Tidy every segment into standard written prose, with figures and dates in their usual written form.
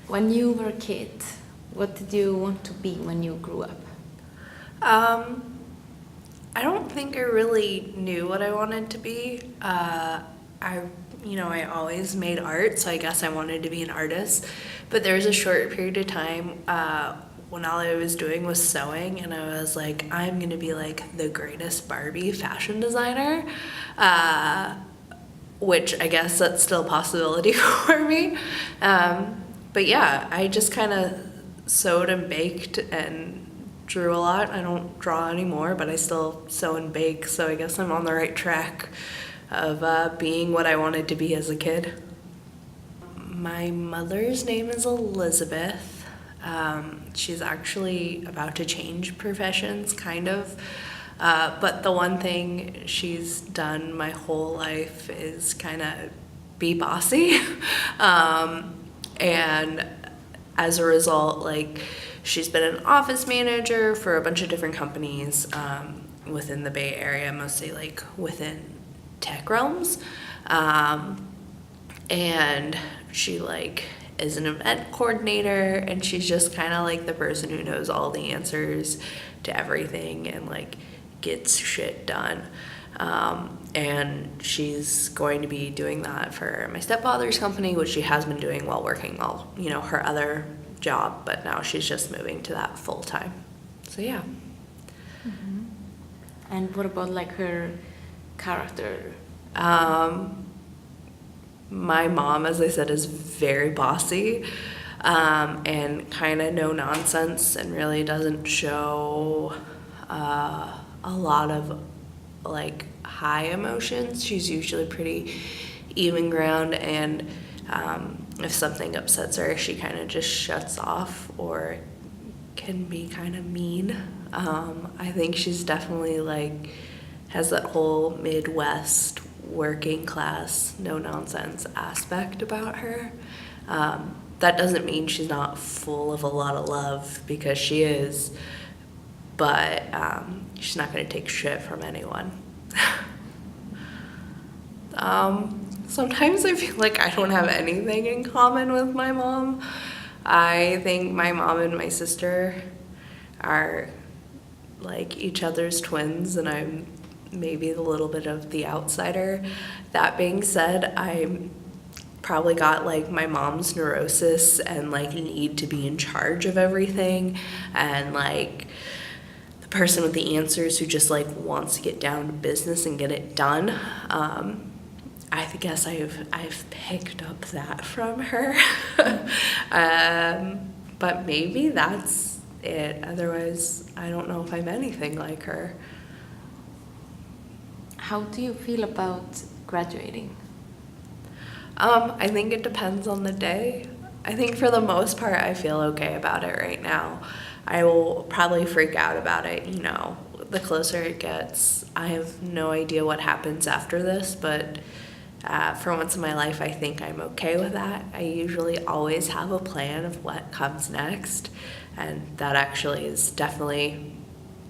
When you were a kid, what did you want to be when you grew up? I don't think I really knew what I wanted to be. I always made art, so I guess I wanted to be an artist. But there was a short period of time when all I was doing was sewing, and I was like, I'm gonna be like the greatest Barbie fashion designer, which I guess that's still a possibility for me. But yeah, I just kind of sewed and baked and drew a lot. I don't draw anymore, but I still sew and bake, so I guess I'm on the right track of being what I wanted to be as a kid. My mother's name is Elizabeth. She's actually about to change professions, kind of. But the one thing she's done my whole life is kind of be bossy. And as a result, like, she's been an office manager for a bunch of different companies within the Bay Area, mostly like within tech realms. And she like is an event coordinator, and she's just kind of like the person who knows all the answers to everything and like gets shit done. And she's going to be doing that for my stepfather's company, which she has been doing while working her other job, but now she's just moving to that full time. So yeah. Mm-hmm. And what about like her character? My mom, as I said, is very bossy and kind of no nonsense, and really doesn't show a lot of like high emotions. She's usually pretty even ground, and if something upsets her, she kind of just shuts off or can be kind of mean. I think she's definitely like has that whole Midwest working class, no nonsense aspect about her. That doesn't mean she's not full of a lot of love, because she is, but she's not going to take shit from anyone. Sometimes I feel like I don't have anything in common with my mom. I think my mom and my sister are like each other's twins, and I'm maybe a little bit of the outsider. That being said, I'm probably got like my mom's neurosis and like need to be in charge of everything, and like the person with the answers who just like wants to get down to business and get it done. I guess I've picked up that from her. But maybe that's it. Otherwise, I don't know if I'm anything like her. How do you feel about graduating? I think it depends on the day. I think for the most part, I feel okay about it right now. I will probably freak out about it, the closer it gets. I have no idea what happens after this, but for once in my life, I think I'm okay with that. I usually always have a plan of what comes next, and that actually is definitely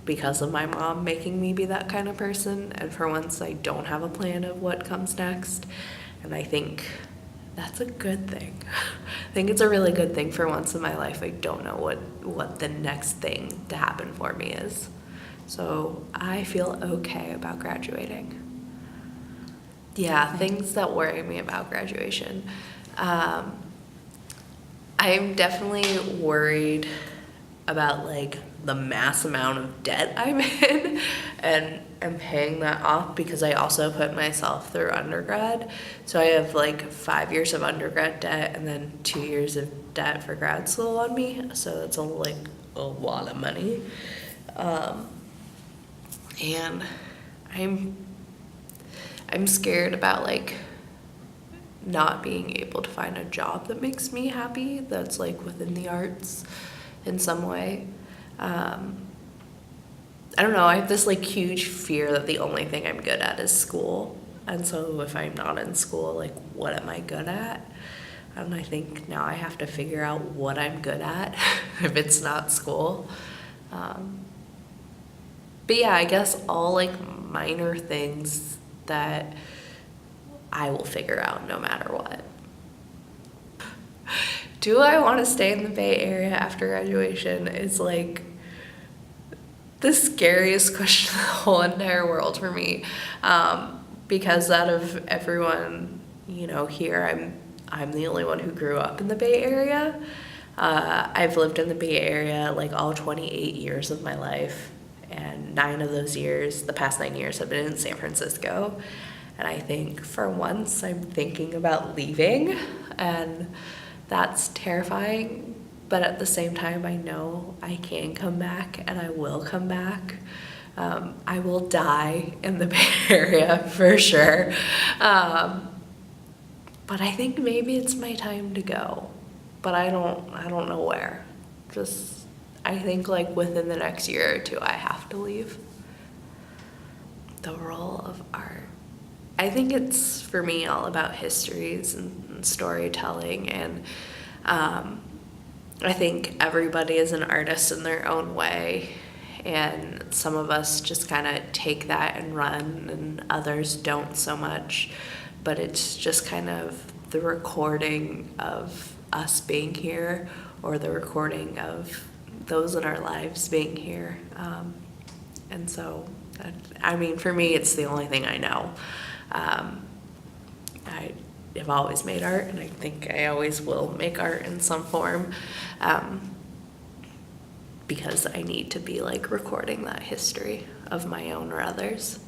because of my mom making me be that kind of person. And for once, I don't have a plan of what comes next, and I think that's a good thing. I think it's a really good thing. For once in my life, I don't know what the next thing to happen for me is. So I feel okay about graduating. Yeah, things that worry me about graduation. I'm definitely worried about like the mass amount of debt I'm in and paying that off, because I also put myself through undergrad. So I have like 5 years of undergrad debt and then 2 years of debt for grad school on me. So that's a lot of money. And I'm scared about like not being able to find a job that makes me happy, that's like within the arts in some way. I don't know, I have this like huge fear that the only thing I'm good at is school. And so if I'm not in school, like, what am I good at? And I think now I have to figure out what I'm good at if it's not school. But yeah, I guess all like minor things that I will figure out no matter what. do I want to stay in the Bay Area after graduation is like the scariest question in the whole entire world for me. Because out of everyone, here, I'm the only one who grew up in the Bay Area. I've lived in the Bay Area like all 28 years of my life, and 9 of those years, the past 9 years, have been in San Francisco. And I think for once I'm thinking about leaving, and that's terrifying. But at the same time, I know I can come back, and I will come back. I will die in the Bay Area for sure. But I think maybe it's my time to go. But I don't know where. I think like within the next year or two, I have to leave. The role of art. I think it's, for me, all about histories and storytelling, and I think everybody is an artist in their own way, and some of us just kind of take that and run, and others don't so much, but it's just kind of the recording of us being here, or the recording of those in our lives being here. And so, I mean, for me, it's the only thing I know. I have always made art, and I think I always will make art in some form, because I need to be like recording that history of my own or others.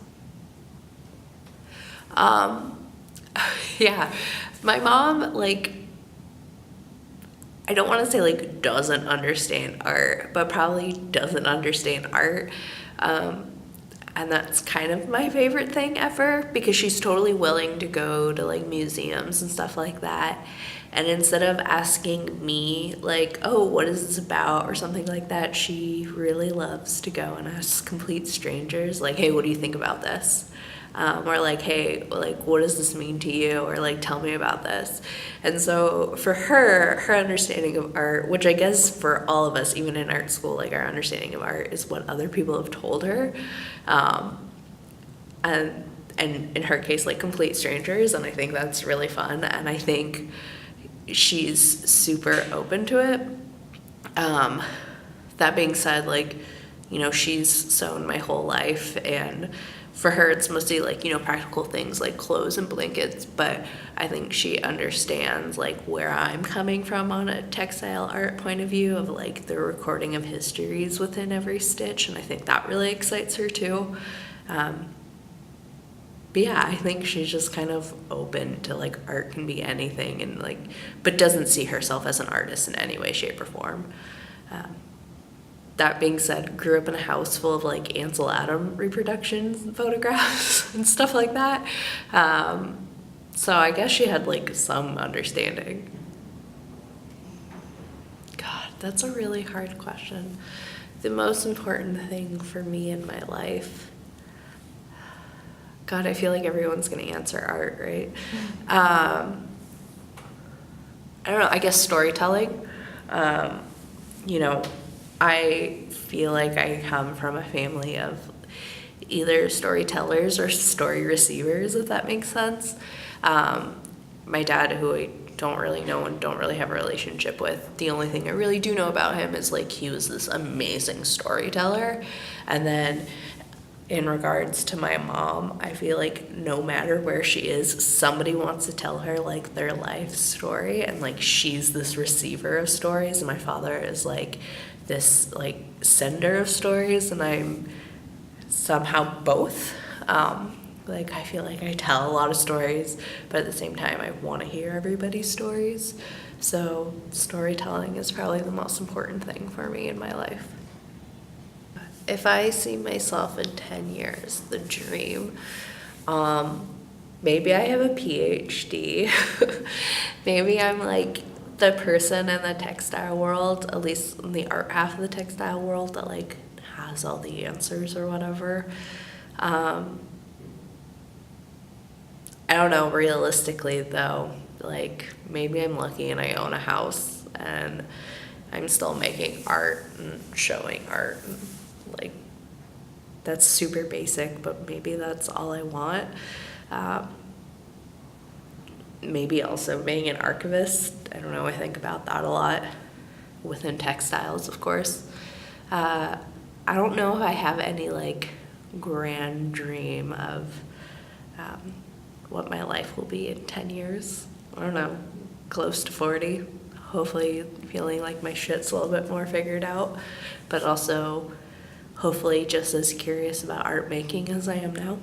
Yeah, my mom, like, I don't want to say like doesn't understand art, but probably doesn't understand art. And that's kind of my favorite thing ever, because she's totally willing to go to like museums and stuff like that. And instead of asking me like, oh, what is this about or something like that, she really loves to go and ask complete strangers like, hey, what do you think about this? Or like, hey, like, what does this mean to you? Or like, tell me about this. And so for her understanding of art, which I guess for all of us, even in art school, like our understanding of art is what other people have told her. And in her case, like complete strangers. And I think that's really fun. And I think she's super open to it. That being said, like, she's sewn my whole life, and for her, it's mostly like, practical things like clothes and blankets, but I think she understands like where I'm coming from on a textile art point of view of like the recording of histories within every stitch, and I think that really excites her too. But yeah, I think she's just kind of open to like art can be anything, and like, but doesn't see herself as an artist in any way, shape, or form. That being said, grew up in a house full of like Ansel Adams reproductions and photographs and stuff like that. So I guess she had like some understanding. God, that's a really hard question. The most important thing for me in my life. God, I feel like everyone's gonna answer art, right? I don't know, I guess storytelling. I feel like I come from a family of either storytellers or story receivers, if that makes sense. My dad, who I don't really know and don't really have a relationship with, the only thing I really do know about him is like he was this amazing storyteller. And then in regards to my mom, I feel like no matter where she is, somebody wants to tell her like their life story, and like she's this receiver of stories, and my father is like this like sender of stories, and I'm somehow both. Like I feel like I tell a lot of stories, but at the same time I want to hear everybody's stories. So storytelling is probably the most important thing for me in my life. If I see myself in 10 years, the dream, maybe I have a PhD. Maybe I'm like the person in the textile world, at least in the art half of the textile world, that like has all the answers or whatever. I don't know, realistically though, like maybe I'm lucky and I own a house and I'm still making art and showing art. And, like, that's super basic, but maybe that's all I want. Maybe also being an archivist I don't know, I think about that a lot within textiles, of course. I don't know if I have any like grand dream of what my life will be in 10 years. I don't know, close to 40. Hopefully feeling like my shit's a little bit more figured out, but also hopefully just as curious about art making as I am now.